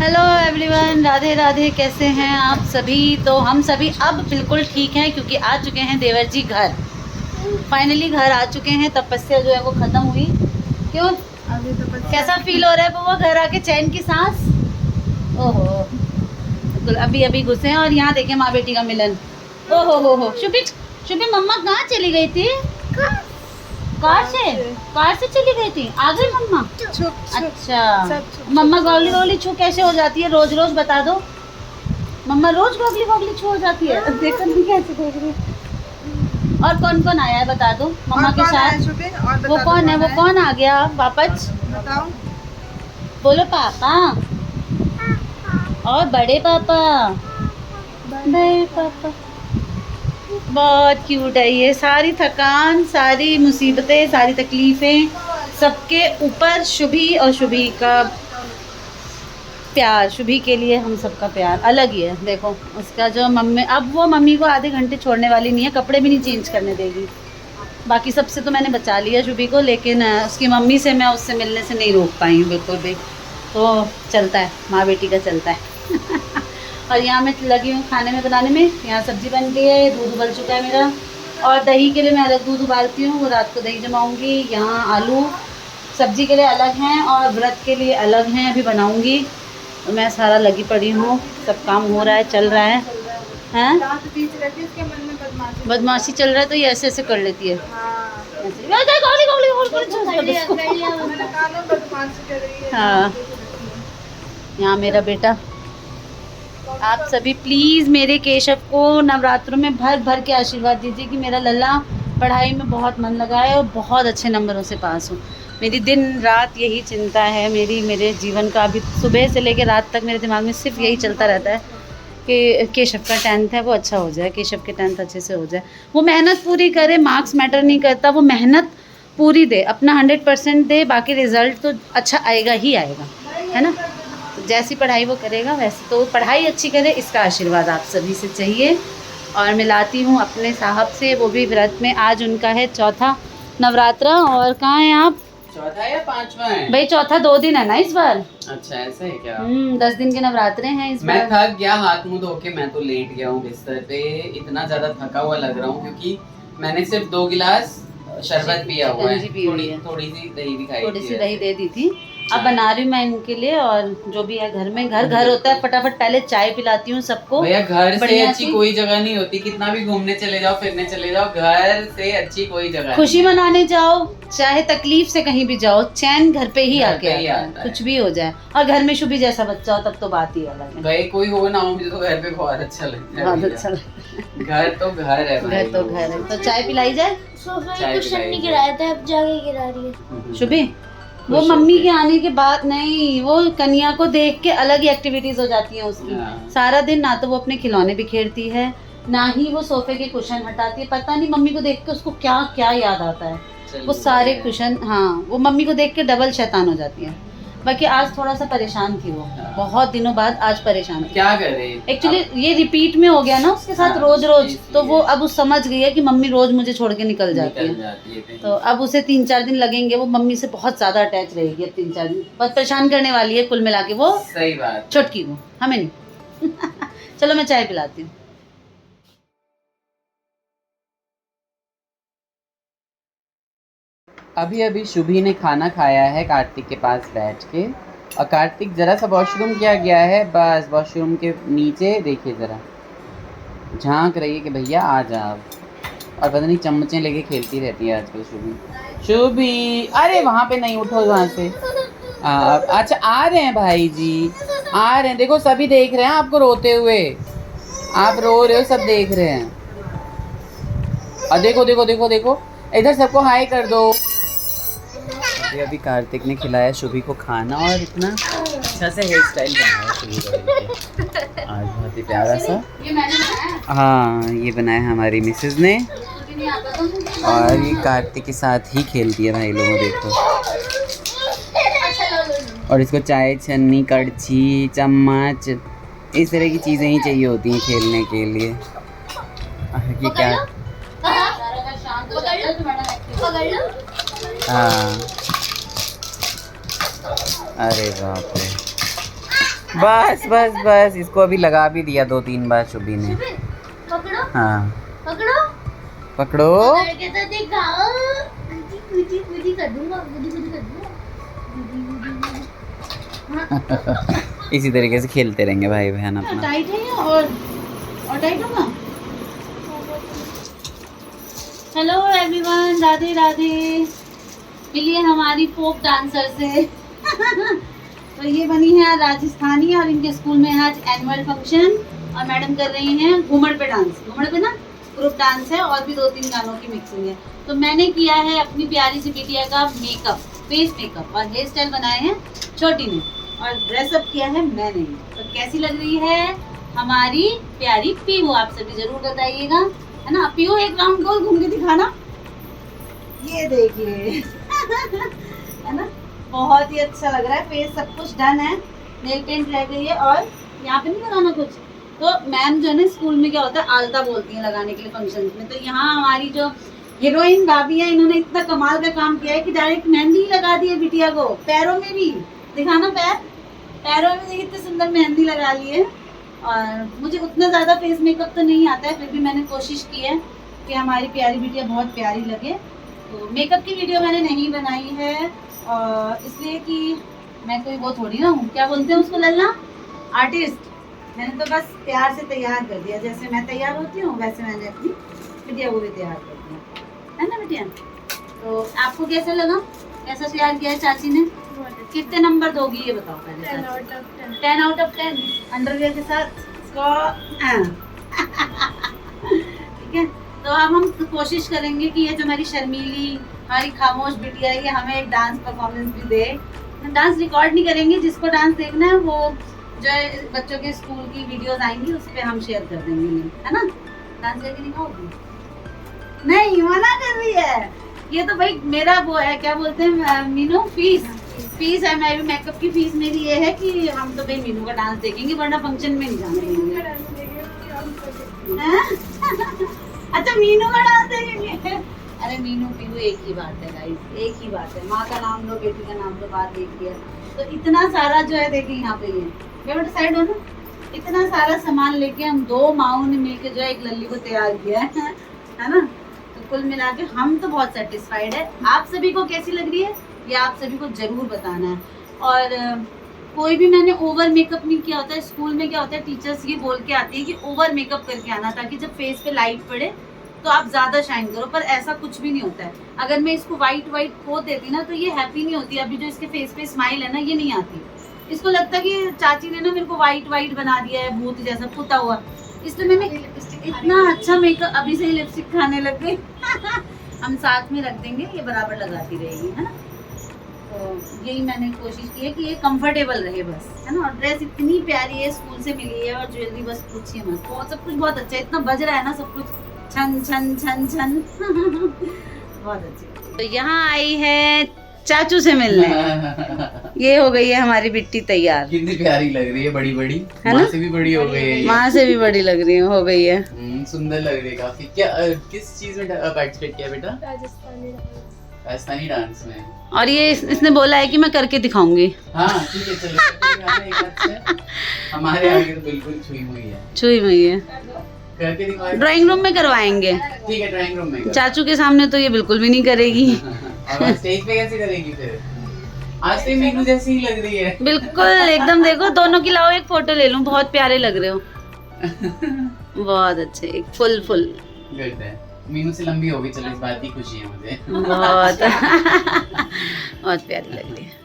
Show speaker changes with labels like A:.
A: Hello everyone, Radhe Radhe. कैसे हैं आप सभी? तो हम सभी अब बिल्कुल ठीक हैं क्योंकि आ चुके हैं देवर जी घर। फाइनली घर आ चुके हैं। तपस्या जो है वो ख़त्म हुई। क्यों,
B: अभी तो
A: कैसा फील हो रहा है वो घर आके? चैन की सांस। ओहो, बिल्कुल अभी अभी घुसे हैं और यहाँ देखें माँ बेटी का मिलन। ओहो हो शुभी, शुभी मम्मा कहाँ चली गई थी? कार से चली गई थी। आ गई मम्मा? अच्छा, मम्मा गौगली गौगली छू कैसे हो जाती है रोज रोज? बता दो। मम्मा रोज गौगली गौगली छू हो जाती है? देखो नहीं कैसे देख रही। और कौन कौन आया है बता दो मम्मा के साथ? वो कौन है? वो कौन आ गया वापस?
B: बताओ।
A: बोलो पापा और बड़े पापा। बड़े पापा बहुत क्यूट है ये। सारी थकान, सारी मुसीबतें, सारी तकलीफ़ें सबके ऊपर शुभी और शुभी का प्यार। शुभी के लिए हम सबका प्यार अलग ही है। देखो उसका जो मम्मी, अब वो मम्मी को आधे घंटे छोड़ने वाली नहीं है, कपड़े भी नहीं चेंज करने देगी। बाकी सबसे तो मैंने बचा लिया शुभी को, लेकिन उसकी मम्मी से मैं उससे मिलने से नहीं रोक पाई हूँ बिल्कुल भी। तो चलता है, माँ बेटी का चलता है। और यहाँ मैं लगी हूँ खाने में बनाने में। यहाँ सब्ज़ी बन गई है, दूध उबल चुका है मेरा। और दही के लिए मैं अलग दूध उबालती हूँ, वो रात को दही जमाऊँगी। यहाँ आलू सब्ज़ी के लिए अलग हैं और व्रत के लिए अलग हैं, अभी बनाऊँगी। तो मैं सारा लगी पड़ी हूँ, सब काम हो रहा है, चल रहा है। हैं बदमाशी चल रहा है तो ये ऐसे ऐसे कर लेती है। हाँ, यहाँ मेरा बेटा। आप सभी प्लीज़ मेरे केशव को नवरात्रों में भर भर के आशीर्वाद दीजिए कि मेरा लल्ला पढ़ाई में बहुत मन लगाए और बहुत अच्छे नंबरों से पास हो। मेरी दिन रात यही चिंता है, मेरे जीवन का। अभी सुबह से लेकर रात तक मेरे दिमाग में सिर्फ यही चलता रहता है कि केशव का 10th है वो अच्छा हो जाए, केशव के 10th अच्छे से हो जाए। वो मेहनत पूरी करे, मार्क्स मैटर नहीं करता, वो मेहनत पूरी दे, अपना 100% दे, बाकी रिज़ल्ट तो अच्छा आएगा ही आएगा, है ना? तो जैसी पढ़ाई वो करेगा वैसे, तो पढ़ाई अच्छी करे, इसका आशीर्वाद आप सभी से चाहिए। और मिलाती हूँ अपने साहब से, वो भी व्रत में। आज उनका है चौथा नवरात्रा। और कहाँ हैं आप?
C: चौथा या पांचवा है?
A: भाई चौथा 2 दिन है ना इस बार।
C: अच्छा ऐसा है क्या?
A: 10 दिन के नवरात्रे हैं इस बार।
C: मैं थक गया, हाथ मुंह धो के मैं तो लेट गया हूँ बिस्तर पे। इतना ज्यादा थका हुआ लग रहा हूँ क्योंकि मैंने सिर्फ 2 गिलास शरबत पिया हुआ है, थोड़ी सी दही भी खाई,
A: थोड़ी सी दही दे दी थी। अब बना रही हूँ मैं इनके लिए। और जो भी है घर में, घर होता है, फटाफट पहले चाय पिलाती हूँ सबको।
C: भैया घर से अच्छी कोई जगह नहीं होती। कितना भी घूमने चले जाओ, फिरने चले जाओ, घर से अच्छी कोई जगह।
A: खुशी मनाने जाओ, चाहे तकलीफ से कहीं भी जाओ, चैन घर पे ही आके आता है, कुछ भी हो जाए। और घर में शुभी जैसा बच्चा हो तब तो बात ही अलग है।
C: भाई कोई हो ना हो, मुझे तो घर पे बहुत अच्छा लगता है।
A: बहुत अच्छा लगता है।
C: घर तो घर है भाई।
A: घर तो घर है। तो चाय पिलाई जाए।
B: नहीं गिराया था, अब जाके गिरा रही है
A: शुभी। वो मम्मी के आने के बाद नहीं, वो कन्या को देख के अलग ही एक्टिविटीज हो जाती हैं उसकी। सारा दिन ना तो वो अपने खिलौने बिखेरती है, ना ही वो सोफे के कुशन हटाती है। पता नहीं मम्मी को देख के उसको क्या क्या याद आता है। वो सारे कुशन, हाँ, वो मम्मी को देख के डबल शैतान हो जाती है। बाकी आज थोड़ा सा परेशान थी वो, बहुत दिनों बाद आज परेशान थी।
C: क्या करे,
A: एक्चुअली ये रिपीट में हो गया ना उसके साथ रोज रोज, तो वो अब उस समझ गई है कि मम्मी रोज मुझे छोड़ के निकल जाती है। तो अब उसे 3-4 दिन लगेंगे, वो मम्मी से बहुत ज्यादा अटैच रहेगी अब 3-4 दिन। बहुत परेशान करने वाली है कुल मिला के वो।
C: सही बात,
A: छोटकी को, हमें नहीं। चलो मैं चाय पिलाती हूँ।
C: अभी अभी शुभी ने खाना खाया है कार्तिक के पास बैठ के। और कार्तिक जरा सा वॉशरूम किया गया है, बस वॉशरूम के नीचे देखिए जरा झांक रही है कि भैया आ जाओ। और पता नहीं चम्मचें लेके खेलती रहती है आजकल शुभी। शुभी, अरे वहाँ पे नहीं, उठो वहाँ से। अच्छा आ रहे हैं भाई जी, आ रहे हैं। देखो सभी देख रहे हैं आपको रोते हुए, आप रो रहे हो, सब देख रहे हैं। और देखो देखो देखो देखो, इधर सबको हाई कर दो। अभी कार्तिक ने खिलाया शुभी को खाना और इतना अच्छा से हेयर स्टाइल बनाया शुभी का आज, बहुत ही प्यारा सा।
A: ये मैंने बनाया।
C: हाँ, ये बनाया हमारी मिसेज ने। और ये कार्तिक के साथ ही खेलती है भाई लोगों, देखो। और इसको चाय छन्नी, कड़छी, चम्मच, इस तरह की चीज़ें ही चाहिए होती हैं खेलने के लिए। ये क्या, हाँ, अरे बाप रे। बस बस बस, इसको अभी लगा भी दिया 2-3 बार शुभी ने।
B: पकड़ो
C: हाँ
B: पकड़ो
C: पकड़ो।
B: करके तो दिखाओ। कूदी कूदी कर दूंगा, कूदी कूदी कर दूंगा।
C: इसी तरीके से खेलते रहेंगे भाई बहन अपना।
A: टाइट है ये और टाइट होगा। Hello everyone, Radhe Radhe. मिलिए हमारी फोक डांसर से। तो ये बनी है राजस्थानी और इनके स्कूल में आज एनुअल फंक्शन और मैडम कर रही हैं घूमड़ पे डांस। घूमड़ पे ना ग्रुप डांस है और भी 2-3 गानों की मिक्सिंग है। तो मैंने किया है अपनी प्यारी सी बिटिया का मेकअप, फेस मेकअप और हेयर स्टाइल बनाए हैं छोटी ने और ड्रेसअप किया है मैंने। तो कैसी लग रही है हमारी प्यारी पीहू, आप सभी जरूर बताइएगा, है ना। पीहू एक राउंड गोल घूम के दिखाना। ये देखिए है ना, बहुत ही अच्छा लग रहा है। फेस सब कुछ डन है, नेल पेंट रह गई है और यहाँ पे नहीं लगाना कुछ। तो मैम जो है ना स्कूल में क्या होता है आलता बोलती है लगाने के लिए फंक्शन में। तो यहाँ हमारी जो हीरोइन भाभी है इन्होंने इतना कमाल का काम किया है कि डायरेक्ट मेहंदी लगा दी है बिटिया को, पैरों में भी। दिखाना पैरों में देखिए कितनी सुंदर मेहंदी लगा ली है। और मुझे उतना ज़्यादा फेस मेकअप तो नहीं आता है, फिर भी मैंने कोशिश की है कि हमारी प्यारी बिटिया बहुत प्यारी लगे। तो मेकअप की वीडियो मैंने नहीं बनाई है इसलिए कि मैं कोई वो थोड़ी ना हूँ, क्या बोलते हैं उसको लल्ला, आर्टिस्ट। मैंने तो बस प्यार से तैयार कर दिया, जैसे मैं तैयार होती हूँ वैसे मैंने अपनी बिटिया को भी तैयार कर दिया, है ना बिटिया। तो आपको कैसा लगा, कैसा तैयार किया है चाची ने? कितने नंबर दोगी ये बताओ पहले। 10 आउट ऑफ 10 अंडरवियर के साथ ठीक है। तो अब हम कोशिश करेंगे कि ये जो हमारी शर्मीली हमारी खामोश बिटिया है ये हमें एक डांस परफॉर्मेंस भी दे। डांस रिकॉर्ड नहीं करेंगे, जिसको डांस देखना है वो जो है बच्चों के स्कूल की वीडियोस आएंगी उस पर हम शेयर कर देंगे लिंक, है ना। डांस करके दिखाओगी? नहीं, मना कर रही है। ये तो भाई मेरा वो है, क्या बोलते हैं मीनू, फीस है। मेरी मेकअप की फीस मेरी ये है कि हम तो भाई मीनू का डांस देखेंगे वरना फंक्शन में नहीं जाने देंगे। अच्छा मीनू का डांस देखेंगे? अरे मीनू पीहू एक ही बात है गाइस, एक ही बात है। माँ का नाम लो, बेटी का नाम लो, बात एक ही है। तो इतना सारा जो है देखिए यहाँ पे ये बेटा साइड हो ना, इतना सारा सामान लेके हम 2 माओं ने मिलके जो है एक लल्ली को तैयार किया है ना। तो कुल मिला के हम तो बहुत सेटिस्फाइड है। आप सभी को कैसी लग रही है ये आप सभी को जरूर बताना है। और कोई भी मैंने ओवर मेकअप नहीं किया होता है। स्कूल में क्या होता है टीचर्स ये बोल के आती है कि ओवर मेकअप करके आना ताकि जब फेस पे लाइट पड़े तो आप ज़्यादा शाइन करो, पर ऐसा कुछ भी नहीं होता है। अगर मैं इसको वाइट पोत देती ना तो ये हैप्पी नहीं होती। अभी जो इसके फेस पे स्माइल है ना ये नहीं आती। इसको लगता है कि चाची ने ना मेरे को वाइट बना दिया है, भूत जैसा पुता हुआ। इसलिए मैंने इतना अच्छा मेकअप, अभी से ही लिपस्टिक खाने लग गई हम साथ में रख देंगे, ये बराबर लगाती रहेगी, है ना। तो यही मैंने कोशिश की है कि ये कंफर्टेबल रहे बस, है ना। और ड्रेस इतनी प्यारी है, स्कूल से मिली है और ज्वेलरी बस पूछिए मत, बहुत सब कुछ बहुत अच्छा है। इतना बज रहा है ना सब कुछ छन छन छन छन बहुत अच्छी। तो यहाँ आई है चाचू से मिलने ये हो गई है हमारी बिट्टी तैयार।
C: कितनी प्यारी लग रही है, बड़ी बड़ी,
A: है
C: माँ
A: ना?
C: से भी बड़ी हो गई है।
A: माँ से भी बड़ी लग रही है, हो गई है।
C: सुंदर लग रही है काफी। क्या किस चीज में पार्टिसिपेट किया बेटा? राजस्थानी डांस में। और
A: ये इसने बोला है कि मैं करके दिखाऊंगी।
C: हाँ ठीक है चलो एक बात से हमारे आगे तो बिल्कुल छुई हुई है करके दिखाओ।
A: ड्राइंग रूम में करवाएंगे।
C: ठीक है ड्राइंग रूम में।
A: चाचू के सामने तो ये बिल्कुल भी नहीं करेगी।
C: और स्टेज पे कैसे करेगी फिर? आज तो मीनू जैसी ही लग रही है
A: बिल्कुल एकदम। देखो दोनों की लाओ एक फोटो ले लूं, बहुत प्यारे लग रहे हो बहुत अच्छे, एक फुल
C: गुड है। मीनू से लंबी होगी, चलो इस बात की खुशी है मुझे
A: बहुत बहुत प्यारी लग रही है।